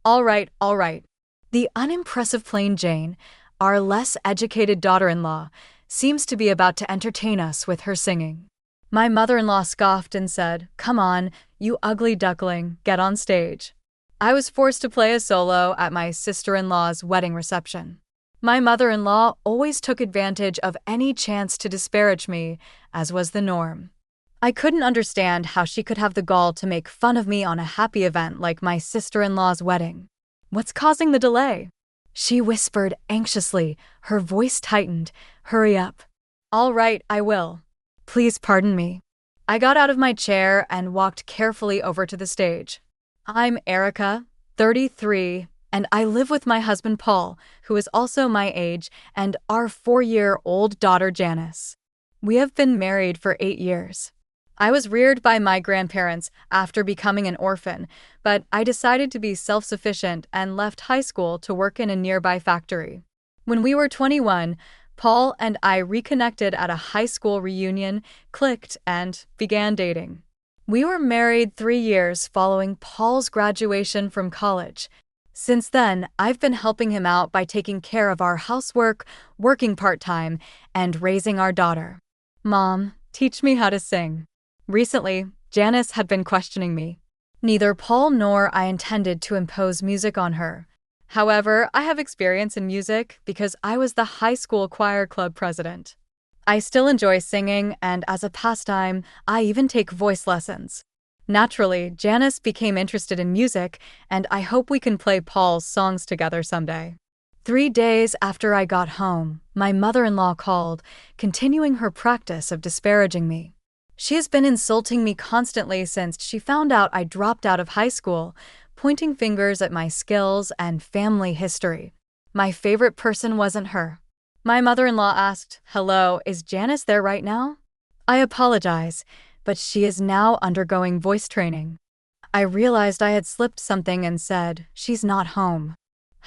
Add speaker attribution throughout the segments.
Speaker 1: All right. The unimpressive plain Jane, our less educated daughter-in-law, seems to be about to entertain us with her singing. My mother-in-law scoffed and said, "Come on, you ugly duckling, get on stage." I was forced to play a solo at my sister-in-law's wedding reception. My mother-in-law always took advantage of any chance to disparage me, as was the norm. I couldn't understand how she could have the gall to make fun of me on a happy event like my sister-in-law's wedding. "What's causing the delay?" she whispered anxiously, her voice tightened. "Hurry up." "All right, I will. Please pardon me." I got out of my chair and walked carefully over to the stage. "I'm Erica, 33, and I live with my husband Paul, who is also my age, and our 4-year-old daughter Janice. We have been married for 8 years. I was reared by my grandparents after becoming an orphan, but I decided to be self-sufficient and left high school to work in a nearby factory. When we were 21, Paul and I reconnected at a high school reunion, clicked, and began dating. We were married 3 years following Paul's graduation from college. Since then, I've been helping him out by taking care of our housework, working part-time, and raising our daughter. "Mom, teach me how to sing." Recently, Janice had been questioning me. Neither Paul nor I intended to impose music on her. However, I have experience in music because I was the high school choir club president. I still enjoy singing, and as a pastime, I even take voice lessons. Naturally, Janice became interested in music, and I hope we can play Paul's songs together someday. 3 days after I got home, my mother-in-law called, continuing her practice of disparaging me. She has been insulting me constantly since she found out I dropped out of high school, pointing fingers at my skills and family history. My favorite person wasn't her. My mother-in-law asked, "Hello, is Janice there right now?" I apologize, but she is now undergoing voice training. I realized I had slipped something and said, "She's not home."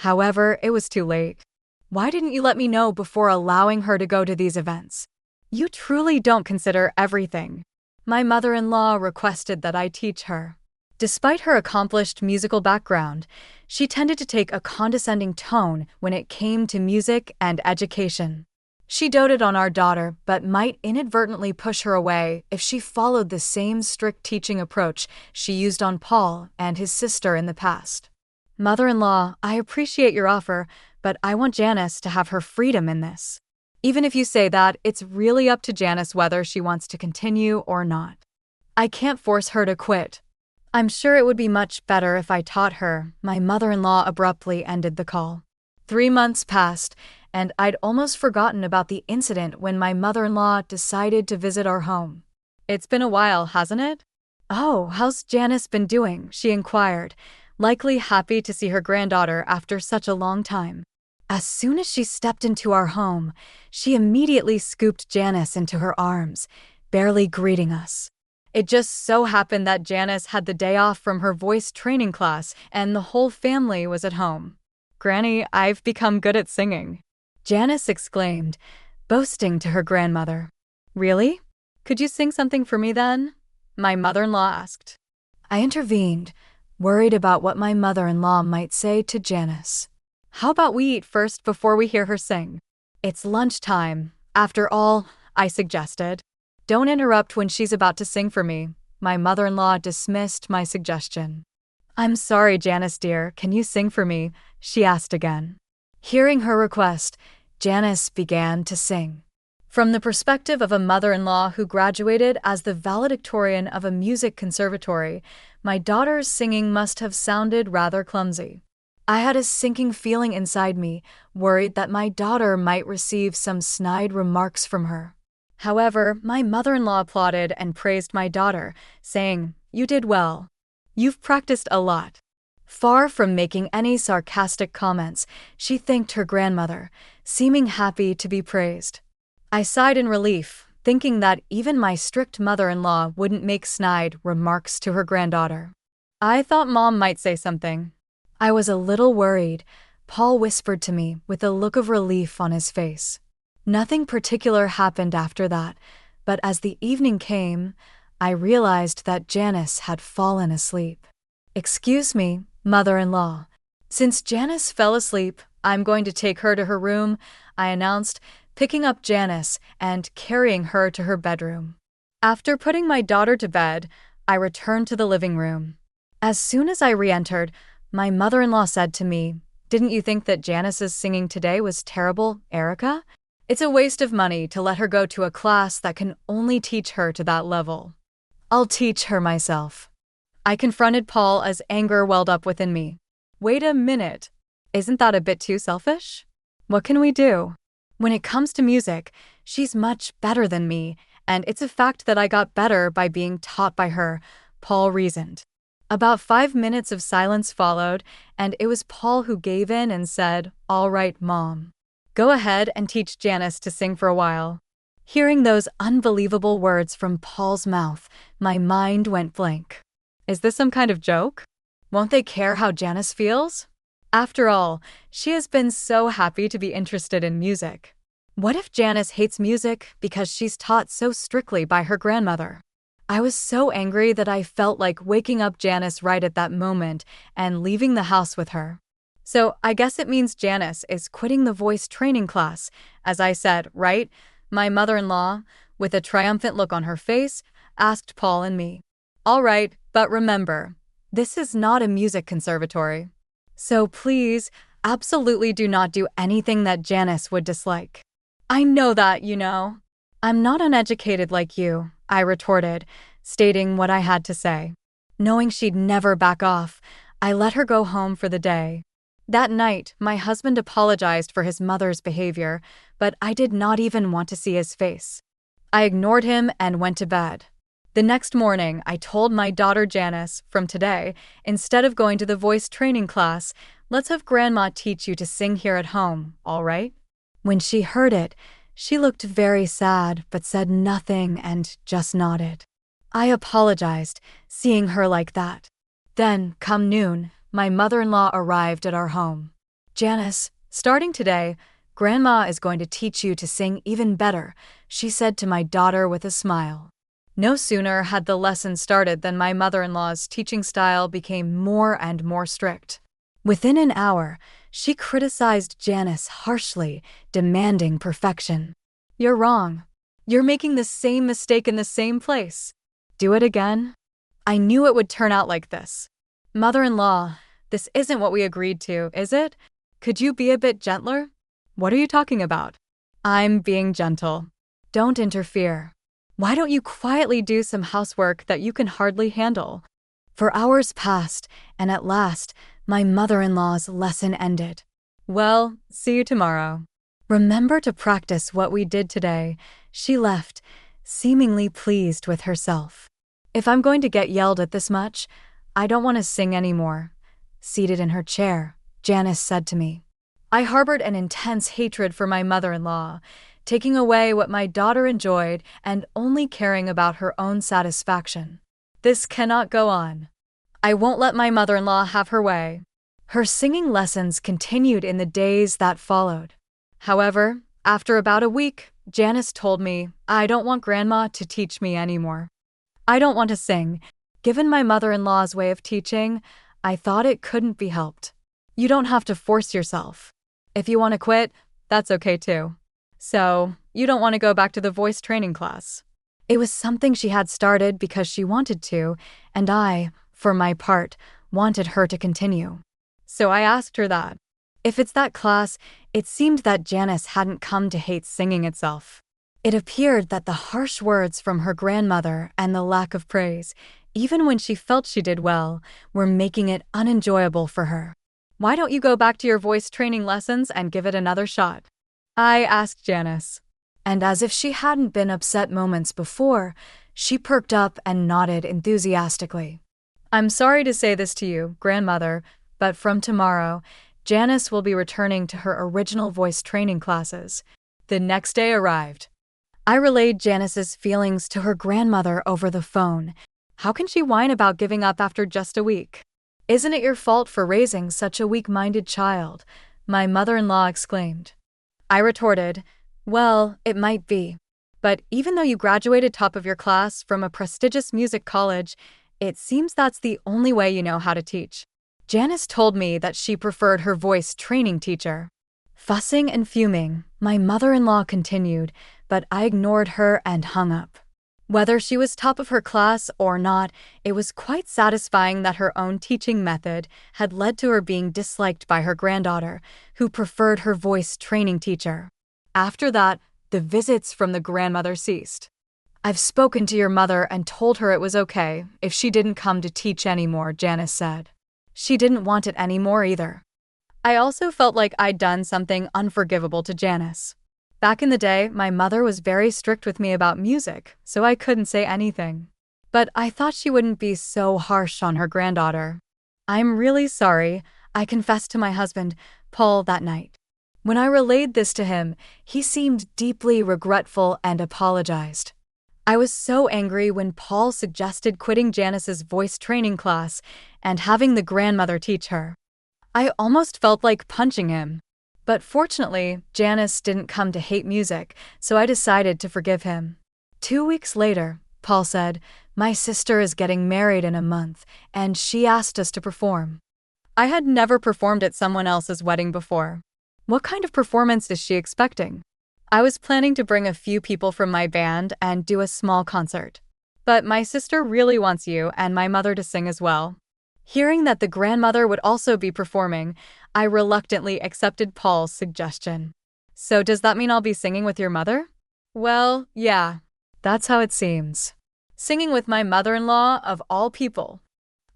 Speaker 1: However, it was too late. "Why didn't you let me know before allowing her to go to these events? You truly don't consider everything." My mother-in-law requested that I teach her. Despite her accomplished musical background, she tended to take a condescending tone when it came to music and education. She doted on our daughter, but might inadvertently push her away if she followed the same strict teaching approach she used on Paul and his sister in the past. "Mother-in-law, I appreciate your offer, but I want Janice to have her freedom in this." "Even if you say that, it's really up to Janice whether she wants to continue or not. I can't force her to quit." "I'm sure it would be much better if I taught her." My mother-in-law abruptly ended the call. 3 months passed, and I'd almost forgotten about the incident when my mother-in-law decided to visit our home. "It's been a while, hasn't it?" "Oh, how's Janice been doing?" she inquired, likely happy to see her granddaughter after such a long time. As soon as she stepped into our home, she immediately scooped Janice into her arms, barely greeting us. It just so happened that Janice had the day off from her voice training class and the whole family was at home. "Granny, I've become good at singing," Janice exclaimed, boasting to her grandmother. "Really? Could you sing something for me then?" my mother-in-law asked. I intervened, worried about what my mother-in-law might say to Janice. "How about we eat first before we hear her sing?" "It's lunchtime, after all," I suggested. "Don't interrupt when she's about to sing for me." My mother-in-law dismissed my suggestion. "I'm sorry, Janice dear, can you sing for me?" she asked again. Hearing her request, Janice began to sing. From the perspective of a mother-in-law who graduated as the valedictorian of a music conservatory, my daughter's singing must have sounded rather clumsy. I had a sinking feeling inside me, worried that my daughter might receive some snide remarks from her. However, my mother-in-law applauded and praised my daughter, saying, "You did well. You've practiced a lot." Far from making any sarcastic comments, she thanked her grandmother, seeming happy to be praised. I sighed in relief, thinking that even my strict mother-in-law wouldn't make snide remarks to her granddaughter. "I thought Mom might say something." I was a little worried. Paul whispered to me with a look of relief on his face. Nothing particular happened after that, but as the evening came, I realized that Janice had fallen asleep. "Excuse me, mother-in-law," Since Janice fell asleep, I'm going to take her to her room, I announced, picking up Janice and carrying her to her bedroom. After putting my daughter to bed, I returned to the living room. As soon as I re-entered, my mother-in-law said to me, "Didn't you think that Janice's singing today was terrible, Erica? It's a waste of money to let her go to a class that can only teach her to that level. I'll teach her myself." I confronted Paul as anger welled up within me. Wait a minute. Isn't that a bit too selfish? What can we do? When it comes to music, she's much better than me, and it's a fact that I got better by being taught by her, Paul reasoned. About 5 minutes of silence followed, and it was Paul who gave in and said, "All right, Mom. Go ahead and teach Janice to sing for a while." Hearing those unbelievable words from Paul's mouth, my mind went blank. Is this some kind of joke? Won't they care how Janice feels? After all, she has been so happy to be interested in music. What if Janice hates music because she's taught so strictly by her grandmother? I was so angry that I felt like waking up Janice right at that moment and leaving the house with her. So I guess it means Janice is quitting the voice training class, as I said, right? My mother-in-law, with a triumphant look on her face, asked Paul and me. All right, but remember, this is not a music conservatory. So please, absolutely do not do anything that Janice would dislike. I know that, you know. I'm not uneducated like you, I retorted, stating what I had to say. Knowing she'd never back off, I let her go home for the day. That night, my husband apologized for his mother's behavior, but I did not even want to see his face. I ignored him and went to bed. The next morning, I told my daughter Janice, from today, instead of going to the voice training class, let's have Grandma teach you to sing here at home, all right? When she heard it, she looked very sad but said nothing and just nodded. I apologized, seeing her like that. Then, come noon, my mother-in-law arrived at our home. "Janice, starting today, Grandma is going to teach you to sing even better," she said to my daughter with a smile. No sooner had the lesson started than my mother-in-law's teaching style became more and more strict. Within an hour, she criticized Janice harshly, demanding perfection. "You're wrong. You're making the same mistake in the same place. Do it again." I knew it would turn out like this. "Mother-in-law, this isn't what we agreed to, is it? Could you be a bit gentler?" "What are you talking about?" "I'm being gentle. Don't interfere. Why don't you quietly do some housework that you can hardly handle?" For hours passed, and at last, my mother-in-law's lesson ended. "Well, see you tomorrow. Remember to practice what we did today," she left, seemingly pleased with herself. If I'm going to get yelled at this much, I don't want to sing anymore. Seated in her chair, Janice said to me. I harbored an intense hatred for my mother-in-law, taking away what my daughter enjoyed and only caring about her own satisfaction. This cannot go on. I won't let my mother-in-law have her way. Her singing lessons continued in the days that followed. However, after about a week, Janice told me, "I don't want Grandma to teach me anymore. I don't want to sing." Given my mother-in-law's way of teaching, I thought it couldn't be helped. You don't have to force yourself. If you want to quit, that's okay too. So, you don't want to go back to the voice training class. It was something she had started because she wanted to, and I, for my part, wanted her to continue. So I asked her that. If it's that class, it seemed that Janice hadn't come to hate singing itself. It appeared that the harsh words from her grandmother and the lack of praise, even when she felt she did well, were making it unenjoyable for her. Why don't you go back to your voice training lessons and give it another shot? I asked Janice. And as if she hadn't been upset moments before, she perked up and nodded enthusiastically. I'm sorry to say this to you, grandmother, but from tomorrow, Janice will be returning to her original voice training classes. The next day arrived. I relayed Janice's feelings to her grandmother over the phone. How can she whine about giving up after just a week? Isn't it your fault for raising such a weak-minded child? My mother-in-law exclaimed. I retorted, well, it might be. But even though you graduated top of your class from a prestigious music college, it seems that's the only way you know how to teach. Janice told me that she preferred her voice training teacher. Fussing and fuming, my mother-in-law continued, but I ignored her and hung up. Whether she was top of her class or not, it was quite satisfying that her own teaching method had led to her being disliked by her granddaughter, who preferred her voice training teacher. After that, the visits from the grandmother ceased. "I've spoken to your mother and told her it was okay if she didn't come to teach anymore," Janice said. She didn't want it anymore either. I also felt like I'd done something unforgivable to Janice. Back in the day, my mother was very strict with me about music, so I couldn't say anything. But I thought she wouldn't be so harsh on her granddaughter. "I'm really sorry," I confessed to my husband, Paul, that night. When I relayed this to him, he seemed deeply regretful and apologized. I was so angry when Paul suggested quitting Janice's voice training class and having the grandmother teach her. I almost felt like punching him. But fortunately, Janice didn't come to hate music, so I decided to forgive him. 2 weeks later, Paul said, "My sister is getting married in a month, and she asked us to perform." I had never performed at someone else's wedding before. What kind of performance is she expecting? I was planning to bring a few people from my band and do a small concert. But my sister really wants you and my mother to sing as well. Hearing that the grandmother would also be performing, I reluctantly accepted Paul's suggestion. "So does that mean I'll be singing with your mother?" "Well, yeah. That's how it seems. Singing with my mother-in-law, of all people."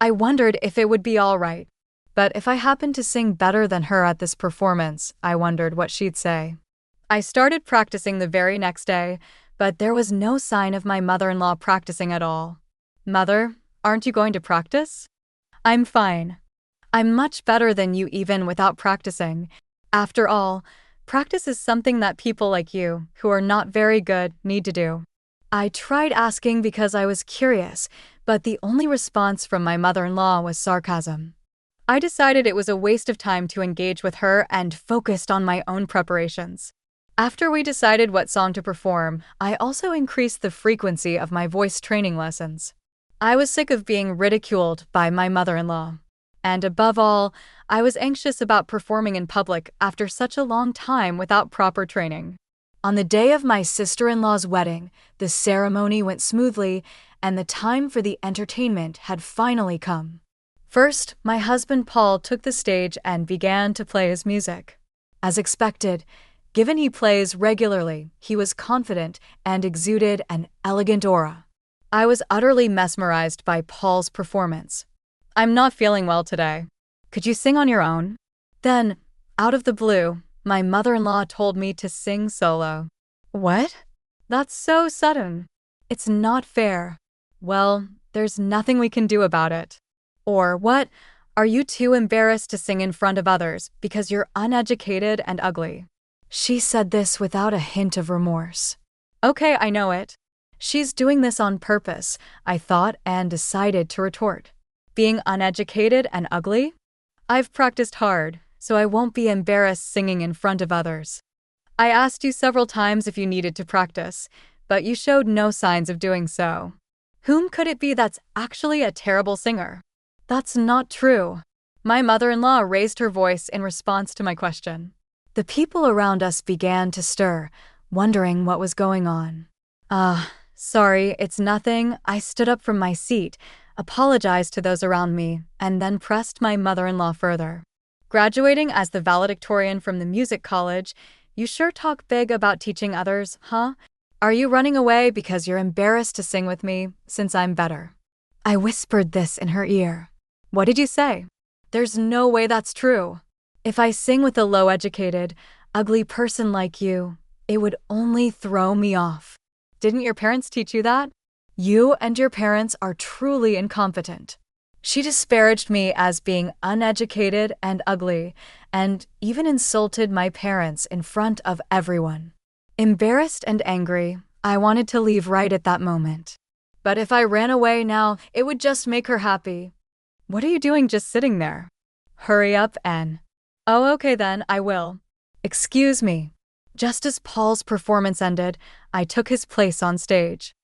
Speaker 1: I wondered if it would be all right. But if I happened to sing better than her at this performance, I wondered what she'd say. I started practicing the very next day, but there was no sign of my mother-in-law practicing at all. "Mother, aren't you going to practice?" "I'm fine. I'm much better than you even without practicing. After all, practice is something that people like you, who are not very good, need to do." I tried asking because I was curious, but the only response from my mother-in-law was sarcasm. I decided it was a waste of time to engage with her and focused on my own preparations. After we decided what song to perform, I also increased the frequency of my voice training lessons. I was sick of being ridiculed by my mother-in-law. And above all, I was anxious about performing in public after such a long time without proper training. On the day of my sister-in-law's wedding, the ceremony went smoothly, and the time for the entertainment had finally come. First, my husband Paul took the stage and began to play his music. As expected, given he plays regularly, he was confident and exuded an elegant aura. I was utterly mesmerized by Paul's performance. "I'm not feeling well today. Could you sing on your own?" Then, out of the blue, my mother-in-law told me to sing solo. "What? That's so sudden. It's not fair." "Well, there's nothing we can do about it." Or, "What? Are you too embarrassed to sing in front of others because you're uneducated and ugly?" She said this without a hint of remorse. Okay, I know it. She's doing this on purpose, I thought, and decided to retort. "Being uneducated and ugly? I've practiced hard, so I won't be embarrassed singing in front of others. I asked you several times if you needed to practice, but you showed no signs of doing so. Whom could it be that's actually a terrible singer?" "That's not true." My mother-in-law raised her voice in response to my question. The people around us began to stir, wondering what was going on. Sorry, it's nothing." I stood up from my seat, apologized to those around me, and then pressed my mother-in-law further. "Graduating as the valedictorian from the music college, you sure talk big about teaching others, huh? Are you running away because you're embarrassed to sing with me, since I'm better?" I whispered this in her ear. "What did you say?" "There's no way that's true. If I sing with a low-educated, ugly person like you, it would only throw me off. Didn't your parents teach you that? You and your parents are truly incompetent." She disparaged me as being uneducated and ugly, and even insulted my parents in front of everyone. Embarrassed and angry, I wanted to leave right at that moment. But if I ran away now, it would just make her happy. "What are you doing just sitting there? Hurry up and..." "Oh, okay then, I will." "Excuse me." Just as Paul's performance ended, I took his place on stage.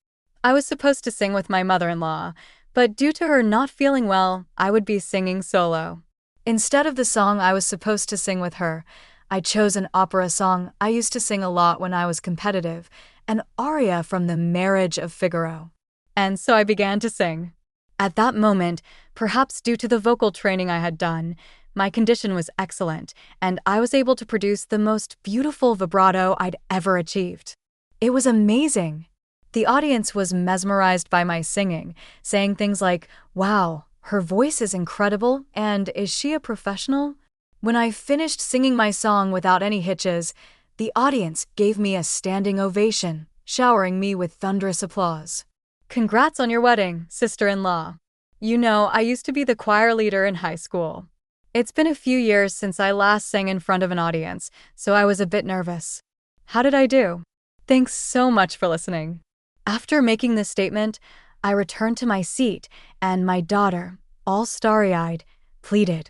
Speaker 1: I was supposed to sing with my mother-in-law, but due to her not feeling well, I would be singing solo. Instead of the song I was supposed to sing with her, I chose an opera song I used to sing a lot when I was competitive, an aria from The Marriage of Figaro. And so I began to sing. At that moment, perhaps due to the vocal training I had done, my condition was excellent, and I was able to produce the most beautiful vibrato I'd ever achieved. It was amazing. The audience was mesmerized by my singing, saying things like, "Wow, her voice is incredible, and is she a professional?" When I finished singing my song without any hitches, the audience gave me a standing ovation, showering me with thunderous applause. Congrats on your wedding, sister-in-law. You know, I used to be the choir leader in high school. It's been a few years since I last sang in front of an audience, so I was a bit nervous. How did I do? Thanks so much for listening. After making this statement, I returned to my seat, and my daughter, all starry-eyed, pleaded,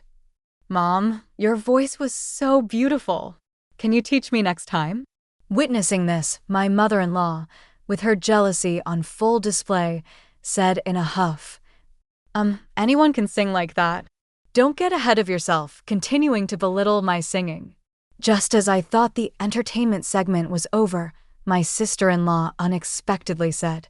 Speaker 1: "Mom, your voice was so beautiful. Can you teach me next time?" Witnessing this, my mother-in-law, with her jealousy on full display, said in a huff, Anyone can sing like that. Don't get ahead of yourself, continuing to belittle my singing." Just as I thought the entertainment segment was over, my sister-in-law unexpectedly said,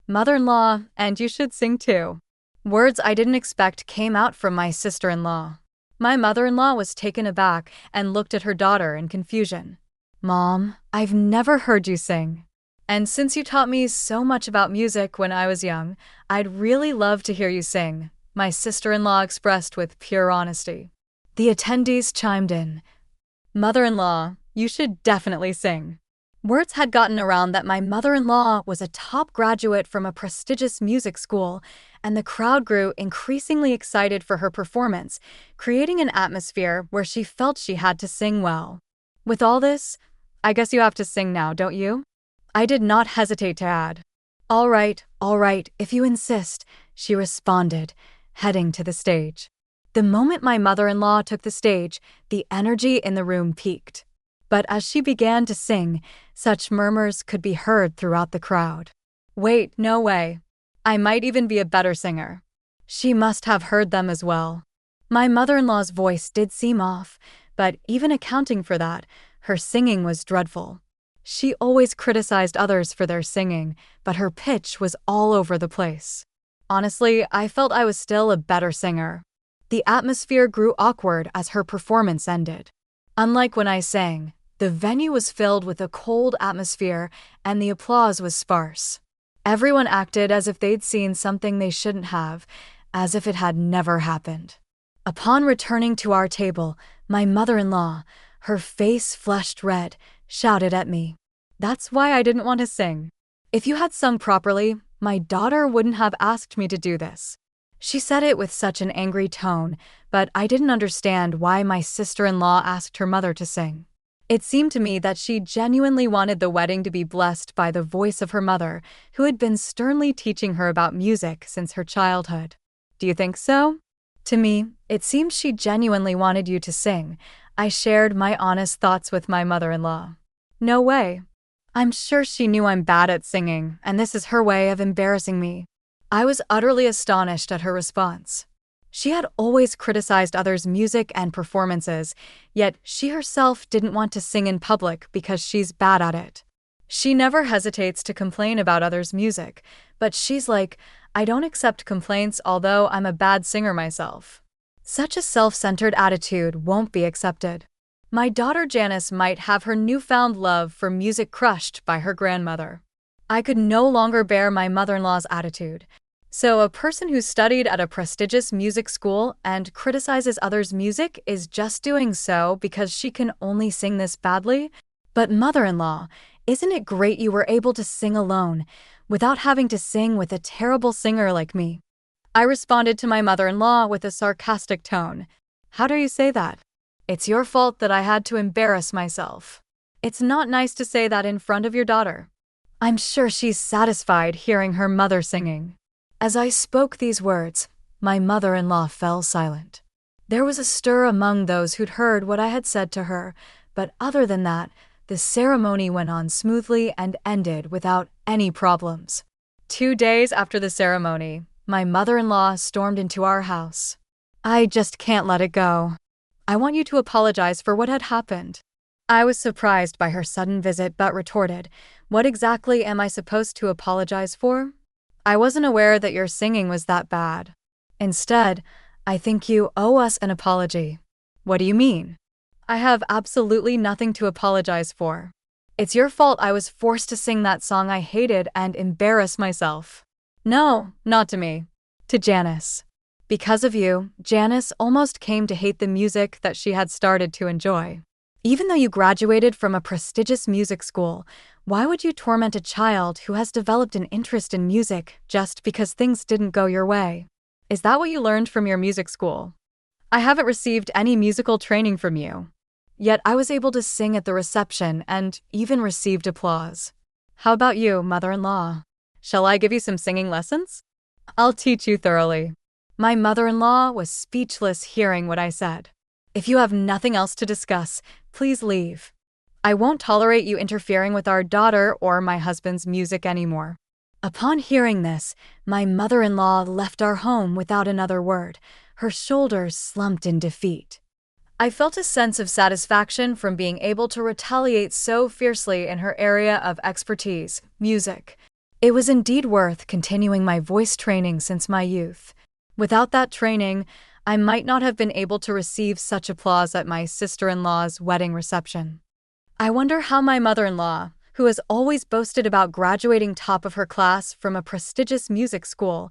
Speaker 1: "Mother-in-law, and you should sing too." Words I didn't expect came out from my sister-in-law. My mother-in-law was taken aback and looked at her daughter in confusion. "Mom, I've never heard you sing. And since you taught me so much about music when I was young, I'd really love to hear you sing," my sister-in-law expressed with pure honesty. The attendees chimed in, "Mother-in-law, you should definitely sing." Words had gotten around that my mother-in-law was a top graduate from a prestigious music school, and the crowd grew increasingly excited for her performance, creating an atmosphere where she felt she had to sing well. With all this, I guess you have to sing now, don't you? I did not hesitate to add. All right, if you insist," she responded, heading to the stage. The moment my mother-in-law took the stage, the energy in the room peaked. But as she began to sing, such murmurs could be heard throughout the crowd. "Wait, no way. I might even be a better singer." She must have heard them as well. My mother-in-law's voice did seem off, but even accounting for that, her singing was dreadful. She always criticized others for their singing, but her pitch was all over the place. Honestly, I felt I was still a better singer. The atmosphere grew awkward as her performance ended. Unlike when I sang, the venue was filled with a cold atmosphere and the applause was sparse. Everyone acted as if they'd seen something they shouldn't have, as if it had never happened. Upon returning to our table, my mother-in-law, her face flushed red, shouted at me, "That's why I didn't want to sing. If you had sung properly, my daughter wouldn't have asked me to do this." She said it with such an angry tone, but I didn't understand why my sister-in-law asked her mother to sing. It seemed to me that she genuinely wanted the wedding to be blessed by the voice of her mother, who had been sternly teaching her about music since her childhood. Do you think so? To me, it seems she genuinely wanted you to sing. I shared my honest thoughts with my mother-in-law. No way. I'm sure she knew I'm bad at singing, and this is her way of embarrassing me. I was utterly astonished at her response. She had always criticized others' music and performances, yet she herself didn't want to sing in public because she's bad at it. She never hesitates to complain about others' music, but she's like, "I don't accept complaints although I'm a bad singer myself." Such a self-centered attitude won't be accepted. My daughter Janice might have her newfound love for music crushed by her grandmother. I could no longer bear my mother-in-law's attitude. So a person who studied at a prestigious music school and criticizes others' music is just doing so because she can only sing this badly? But mother-in-law, isn't it great you were able to sing alone, without having to sing with a terrible singer like me? I responded to my mother-in-law with a sarcastic tone. How dare you say that? It's your fault that I had to embarrass myself. It's not nice to say that in front of your daughter. I'm sure she's satisfied hearing her mother singing. As I spoke these words, my mother-in-law fell silent. There was a stir among those who'd heard what I had said to her, but other than that, the ceremony went on smoothly and ended without any problems. 2 days after the ceremony, my mother-in-law stormed into our house. I just can't let it go. I want you to apologize for what had happened. I was surprised by her sudden visit but retorted, what exactly am I supposed to apologize for? I wasn't aware that your singing was that bad. Instead, I think you owe us an apology. What do you mean? I have absolutely nothing to apologize for. It's your fault I was forced to sing that song I hated and embarrass myself. No, not to me. To Janice. Because of you, Janice almost came to hate the music that she had started to enjoy. Even though you graduated from a prestigious music school, why would you torment a child who has developed an interest in music just because things didn't go your way? Is that what you learned from your music school? I haven't received any musical training from you. Yet I was able to sing at the reception and even received applause. How about you, mother-in-law? Shall I give you some singing lessons? I'll teach you thoroughly. My mother-in-law was speechless hearing what I said. If you have nothing else to discuss, please leave. I won't tolerate you interfering with our daughter or my husband's music anymore. Upon hearing this, my mother-in-law left our home without another word, her shoulders slumped in defeat. I felt a sense of satisfaction from being able to retaliate so fiercely in her area of expertise, music. It was indeed worth continuing my voice training since my youth. Without that training, I might not have been able to receive such applause at my sister-in-law's wedding reception. I wonder how my mother-in-law, who has always boasted about graduating top of her class from a prestigious music school,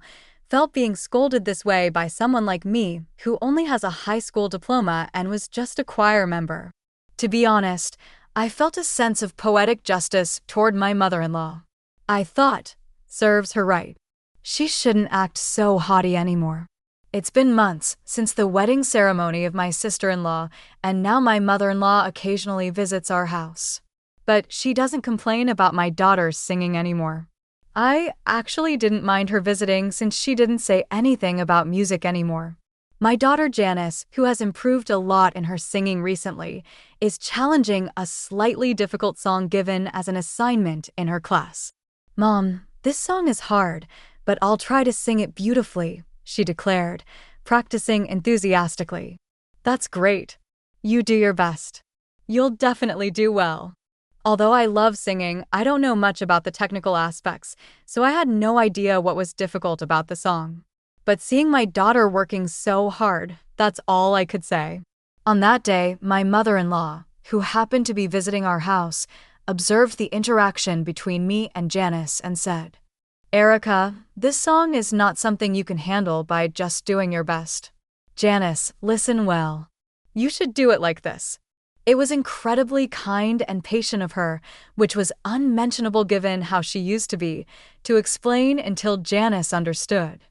Speaker 1: felt being scolded this way by someone like me who only has a high school diploma and was just a choir member. To be honest, I felt a sense of poetic justice toward my mother-in-law. I thought, serves her right. She shouldn't act so haughty anymore. It's been months since the wedding ceremony of my sister-in-law, and now my mother-in-law occasionally visits our house. But she doesn't complain about my daughter's singing anymore. I actually didn't mind her visiting since she didn't say anything about music anymore. My daughter Janice, who has improved a lot in her singing recently, is challenging a slightly difficult song given as an assignment in her class. Mom, this song is hard, but I'll try to sing it beautifully, she declared, practicing enthusiastically. That's great. You do your best. You'll definitely do well. Although I love singing, I don't know much about the technical aspects, so I had no idea what was difficult about the song. But seeing my daughter working so hard, that's all I could say. On that day, my mother-in-law, who happened to be visiting our house, observed the interaction between me and Janice and said, Erica, this song is not something you can handle by just doing your best. Janice, listen well. You should do it like this. It was incredibly kind and patient of her, which was unmentionable given how she used to be, to explain until Janice understood.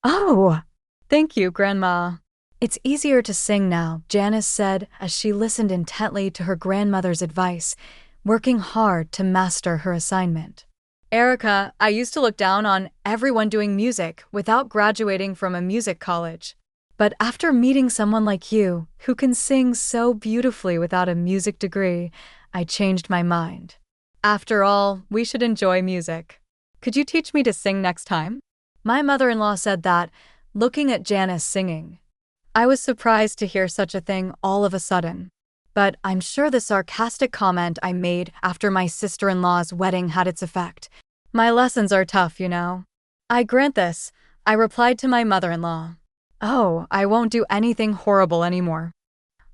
Speaker 1: Oh, thank you, Grandma. It's easier to sing now, Janice said as she listened intently to her grandmother's advice, working hard to master her assignment. Erica, I used to look down on everyone doing music without graduating from a music college. But after meeting someone like you, who can sing so beautifully without a music degree, I changed my mind. After all, we should enjoy music. Could you teach me to sing next time? My mother-in-law said that, looking at Janice singing. I was surprised to hear such a thing all of a sudden. But I'm sure the sarcastic comment I made after my sister-in-law's wedding had its effect. My lessons are tough, you know. I grant this, I replied to my mother-in-law. Oh, I won't do anything horrible anymore.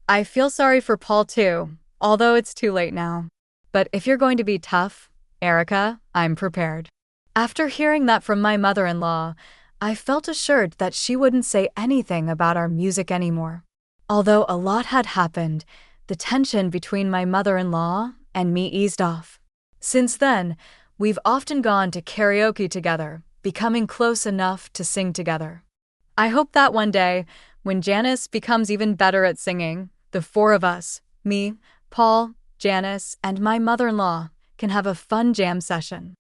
Speaker 1: I feel sorry for Paul too, although it's too late now. But if you're going to be tough, Erica, I'm prepared. After hearing that from my mother-in-law, I felt assured that she wouldn't say anything about our music anymore. Although a lot had happened, the tension between my mother-in-law and me eased off. Since then, we've often gone to karaoke together, becoming close enough to sing together. I hope that one day, when Janice becomes even better at singing, the four of us, me, Paul, Janice, and my mother-in-law, can have a fun jam session.